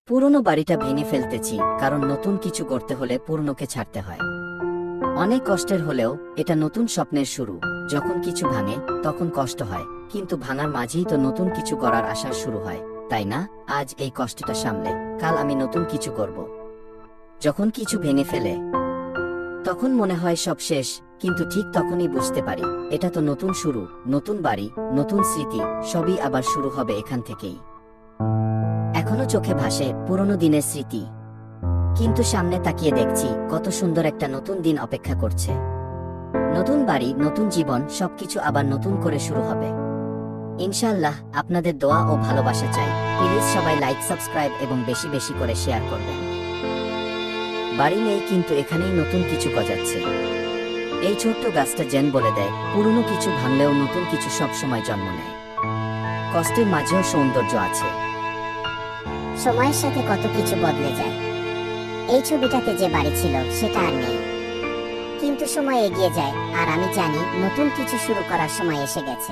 পুরনো বাড়িটা ভেঙে ফেলতেছি, কারণ নতুন কিছু করতে হলে পুরনোকে ছাড়তে হয়। অনেক কষ্টের হলেও এটা নতুন স্বপ্নের শুরু। যখন কিছু ভাঙে তখন কষ্ট হয়, কিন্তু ভাঙার মাঝেই তো নতুন কিছু করার আশা শুরু হয়, তাই না? আজ এই কষ্টটা সামলে কাল আমি নতুন কিছু করব। যখন কিছু ভেঙে ফেলে তখন মনে হয় সব শেষ, কিন্তু ঠিক তখনই বুঝতে পারি এটা তো নতুন শুরু। নতুন বাড়ি, নতুন স্মৃতি, সবই আবার শুরু হবে এখান থেকেই। এখনো চোখে ভাসে পুরনো দিনের স্মৃতি, কিন্তু সামনে তাকিয়ে দেখছি কত সুন্দর একটা নতুন দিন অপেক্ষা করছে। নতুন বাড়ি, নতুন জীবন, সবকিছু আবার নতুন করে শুরু হবে ইনশাআল্লাহ। আপনাদের দোয়া ও ভালোবাসা চাই। প্লিজ সবাই লাইক, সাবস্ক্রাইব এবং বেশি বেশি করে শেয়ার করবেন। বাড়ি নেই, কিন্তু এখানেই নতুন কিছু গজাচ্ছে। এই ছোট্ট গাছটা যেন বলে দেয় পুরনো কিছু ভাঙলেও নতুন কিছু সব সময় জন্ম নেয়। কষ্টের মাঝেও সৌন্দর্য আছে। সময়ের সাথে কত কিছু বদলে যায়। এই ছবিটাতে যে বাড়ি ছিল সেটা আর নেই, কিন্তু সময় এগিয়ে যায় আর আমি জানি নতুন কিছু শুরু করার সময় এসে গেছে।